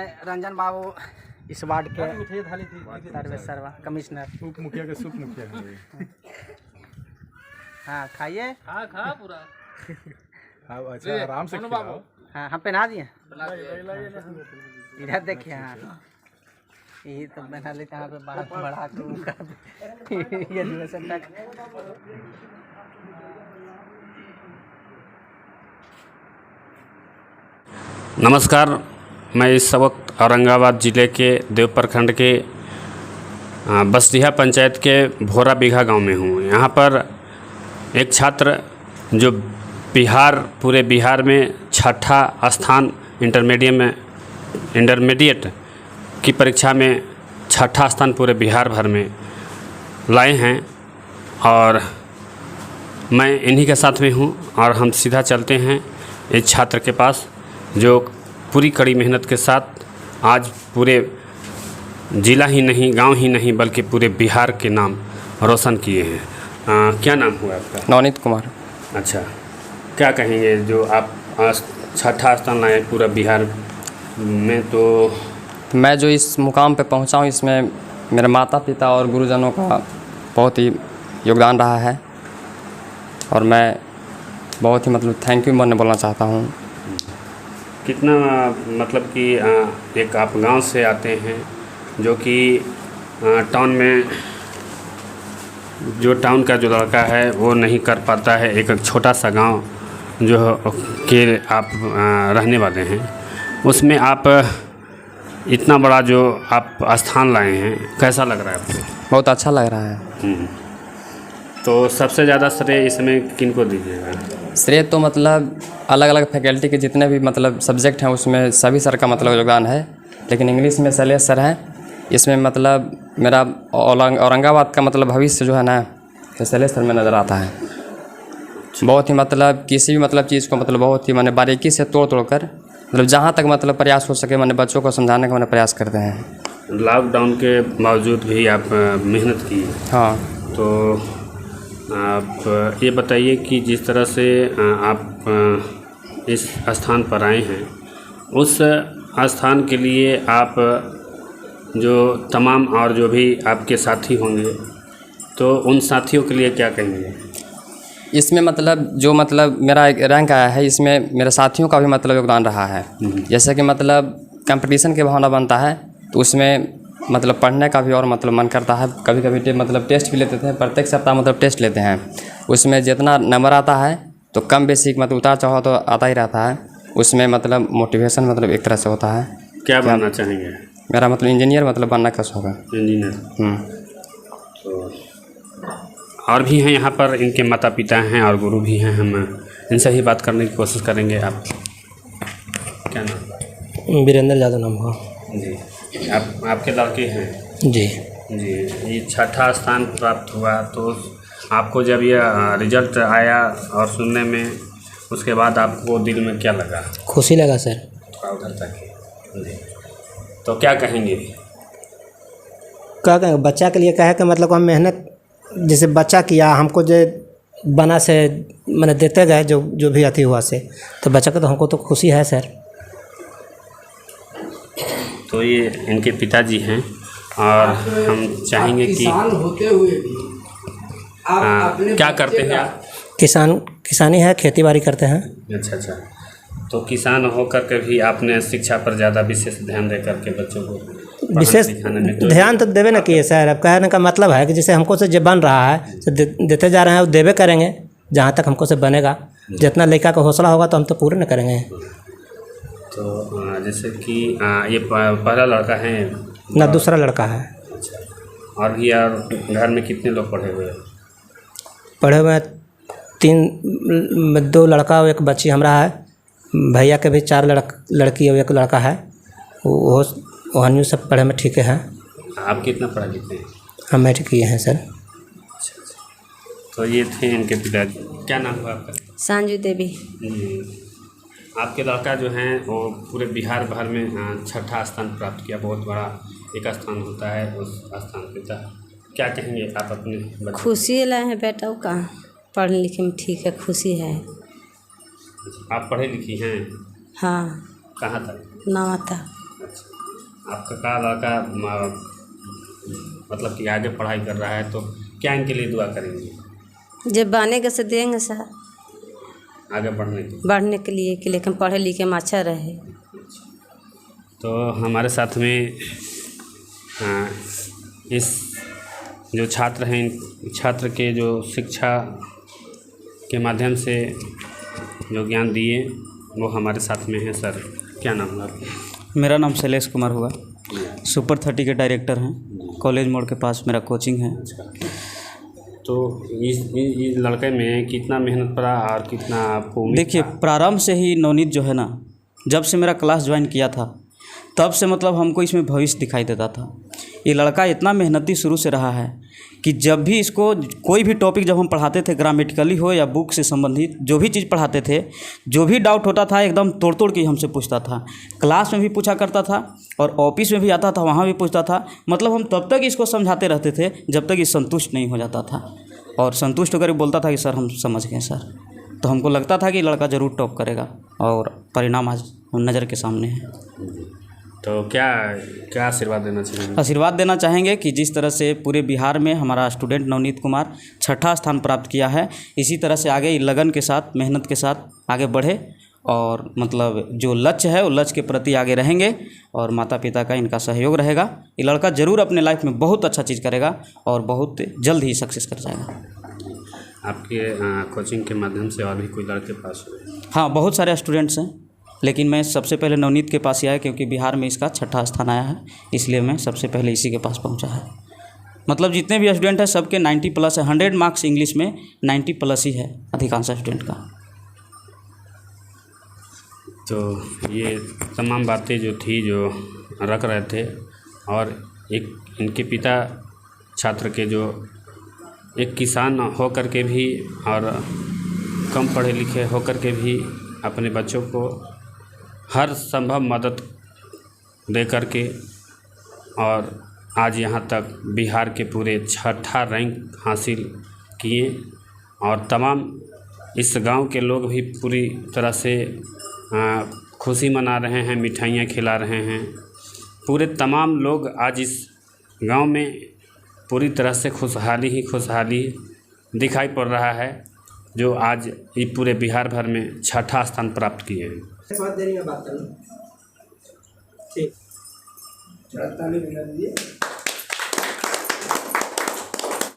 मैं रंजन बाबू इस वार्ड के सर्वा कमिश्नर। सूप मुखिया के सूप मुखिया है। हाँ खाइए। हाँ खा पूरा। हाँ अच्छा आराम से खिलाओ। हाँ हम पहना दिए। इधर देखिए। हाँ यही तो बना लेते हैं। यहाँ पे बढ़ा के ये दूसरे तक। नमस्कार, मैं इस वक्त औरंगाबाद ज़िले के देव प्रखंड के बसडीहा पंचायत के भोरा बीघा गांव में हूं। यहां पर एक छात्र जो पूरे बिहार में छठा स्थान इंटरमीडिएट की परीक्षा में छठा स्थान पूरे बिहार भर में लाए हैं और मैं इन्हीं के साथ में हूं और हम सीधा चलते हैं इस छात्र के पास जो पूरी कड़ी मेहनत के साथ आज पूरे ज़िला ही नहीं, गांव ही नहीं, बल्कि पूरे बिहार के नाम रोशन किए हैं। क्या नाम हुआ आपका? नवनीत कुमार। अच्छा, क्या कहेंगे जो आप छठा स्थान लाए पूरा बिहार में? तो मैं जो इस मुकाम पे पहुंचा हूं, इसमें मेरे माता पिता और गुरुजनों का बहुत ही योगदान रहा है और मैं बहुत ही थैंक यू मैं बोलना चाहता हूं। कितना मतलब कि एक आप गांव से आते हैं जो कि टाउन में जो टाउन का जो लड़का है वो नहीं कर पाता है। एक छोटा सा गांव जो के आप रहने वाले हैं, उसमें आप इतना बड़ा जो आप स्थान लाए हैं, कैसा लग रहा है आपको? बहुत अच्छा लग रहा है। तो सबसे ज़्यादा श्रेय इसमें किनको दीजिएगा? श्रेय तो अलग अलग फैकल्टी के जितने भी सब्जेक्ट हैं उसमें सभी सर का योगदान है, लेकिन इंग्लिश में शैलेश सर हैं। इसमें मेरा औरंगाबाद का भविष्य जो है ना, शैलेश सर में नज़र आता है। बहुत ही किसी भी चीज़ को बहुत ही बारीकी से तोड़ कर जहाँ तक प्रयास हो सके बच्चों को समझाने का प्रयास करते हैं। लॉकडाउन के बावजूद भी आप मेहनत की। हाँ, तो आप ये बताइए कि जिस तरह से आप इस स्थान पर आए हैं, उस स्थान के लिए आप जो तमाम और जो भी आपके साथी होंगे, तो उन साथियों के लिए क्या कहेंगे? इसमें जो मेरा एक रैंक आया है, इसमें मेरे साथियों का भी योगदान रहा है। जैसे कि कंपटीशन की भावना बनता है, तो उसमें पढ़ने का भी और मन करता है। कभी कभी टेस्ट भी लेते थे, प्रत्येक सप्ताह टेस्ट लेते हैं। उसमें जितना नंबर आता है तो कम बेसिक उतार चढ़ाव तो आता ही रहता है। उसमें मोटिवेशन एक तरह से होता है। क्या बनना चाहेंगे? मेरा इंजीनियर बनना का शौक है। इंजीनियर। तो और भी हैं यहाँ पर, इनके माता पिता हैं और गुरु भी हैं। हम इनसे ही बात करने की कोशिश करेंगे। आप क्या नाम? वीरेंद्र यादव नाम हुआ जी। आपके लड़के हैं? जी। जी, ये छठा स्थान प्राप्त हुआ, तो आपको जब ये रिजल्ट आया और सुनने में, उसके बाद आपको दिल में क्या लगा? खुशी लगा सर। उधर तक जी। तो क्या कहेंगे? क्या कहेंगे? बच्चा के लिए कहे कि हम मेहनत जैसे बच्चा किया, हमको जो बना से देते गए जो भी अति हुआ से, तो बच्चा को तो हमको तो खुशी है सर। तो ये इनके पिताजी हैं और हम चाहेंगे कि होते हुए भी आप क्या करते हैं आप? किसानी है, खेती बाड़ी करते हैं। अच्छा। तो किसान होकर के भी आपने शिक्षा पर ज़्यादा विशेष ध्यान दे करके बच्चों को विशेष ध्यान तो देवे ना किए सर। अब कहने का मतलब है कि जैसे हमको से जो बन रहा है तो देते जा रहे हैं, वो देवे करेंगे जहाँ तक हमको से बनेगा। जितना लड़का का हौसला होगा तो हम तो पूरे न करेंगे। तो जैसे कि ये पहला लड़का है ना, दूसरा लड़का है। अच्छा। और भी यार घर में कितने लोग पढ़े हुए हैं? पढ़े हुए 2 लड़का और 1 बच्ची हमारा है। भैया के भी 4 लड़की और 1 लड़का है। वो अन्य सब पढ़े में ठीक है। आप कितना पढ़े लिखे हैं? हम मैट्रिक किए हैं सर। अच्छा। तो ये थे इनके पिताजी। क्या नाम हुआ आपका? संजू देवी। आपके लड़का जो हैं वो पूरे बिहार भर में छठा स्थान प्राप्त किया। बहुत बड़ा एक स्थान होता है, उस स्थान पे था। क्या कहेंगे आप अपने बच्चे? खुशी लाए हैं बेटा का, पढ़ने लिखे में ठीक है, खुशी है। आप पढ़े लिखी हैं? हाँ। कहाँ तक? 9 तक। अच्छा। आपका का लड़का मतलब कि आगे पढ़ाई कर रहा है, तो क्या इनके लिए दुआ करेंगे जब बनेगा से देंगे सर, आगे बढ़ने के? बढ़ने के लिए कि लेकिन पढ़े लिखे में अच्छा रहे। तो हमारे साथ में इस जो छात्र हैं, छात्र के जो शिक्षा के माध्यम से जो ज्ञान दिए वो हमारे साथ में है। सर क्या नाम है आपका? मेरा नाम शैलेश कुमार हुआ, सुपर 30 के डायरेक्टर हैं। कॉलेज मोड़ के पास मेरा कोचिंग है। तो इस लड़के में कितना मेहनत पड़ा और कितना आपको उम्मीद देखिए, था? प्रारंभ से ही नवनीत जो है ना, जब से मेरा क्लास ज्वाइन किया था तब से मतलब हमको इसमें भविष्य दिखाई देता था। ये लड़का इतना मेहनती शुरू से रहा है कि जब भी इसको कोई भी टॉपिक जब हम पढ़ाते थे, ग्रामेटिकली हो या बुक से संबंधित जो भी चीज़ पढ़ाते थे, जो भी डाउट होता था एकदम तोड़ तोड़ के हमसे पूछता था। क्लास में भी पूछा करता था और ऑफिस में भी आता था, वहाँ भी पूछता था। मतलब हम तब तक इसको समझाते रहते थे जब तक ये संतुष्ट नहीं हो जाता था, और संतुष्ट होकर बोलता था कि सर हम समझ गए सर। तो हमको लगता था कि लड़का ज़रूर टॉप करेगा, और परिणाम आज नज़र के सामने है। तो क्या क्या आशीर्वाद देना चाहेंगे? आशीर्वाद देना चाहेंगे कि जिस तरह से पूरे बिहार में हमारा स्टूडेंट नवनीत कुमार 6ठा स्थान प्राप्त किया है, इसी तरह से आगे लगन के साथ, मेहनत के साथ आगे बढ़े, और मतलब जो लक्ष्य है वो लक्ष्य के प्रति आगे रहेंगे, और माता पिता का इनका सहयोग रहेगा। ये लड़का ज़रूर अपने लाइफ में बहुत अच्छा चीज़ करेगा और बहुत जल्द ही सक्सेस कर जाएगा। आपके कोचिंग के माध्यम से और भी कोई लड़के पास हुए? हाँ, बहुत सारे स्टूडेंट्स हैं, लेकिन मैं सबसे पहले नवनीत के पास ही आया क्योंकि बिहार में इसका 6ठा स्थान आया है, इसलिए मैं सबसे पहले इसी के पास पहुंचा है। मतलब जितने भी स्टूडेंट हैं सबके 90+ है। 100 मार्क्स इंग्लिश में 90+ ही है अधिकांश स्टूडेंट का। तो ये तमाम बातें जो थी जो रख रहे थे, और एक इनके पिता छात्र के जो एक किसान होकर के भी और कम पढ़े लिखे होकर के भी अपने बच्चों को हर संभव मदद दे करके और आज यहाँ तक बिहार के पूरे 6ठा रैंक हासिल किए, और तमाम इस गांव के लोग भी पूरी तरह से खुशी मना रहे हैं, मिठाइयाँ खिला रहे हैं। पूरे तमाम लोग आज इस गांव में पूरी तरह से खुशहाली ही खुशहाली दिखाई पड़ रहा है, जो आज ये पूरे बिहार भर में 6ठा स्थान प्राप्त किए हैं। बहुत देरी में बात करना ठीक।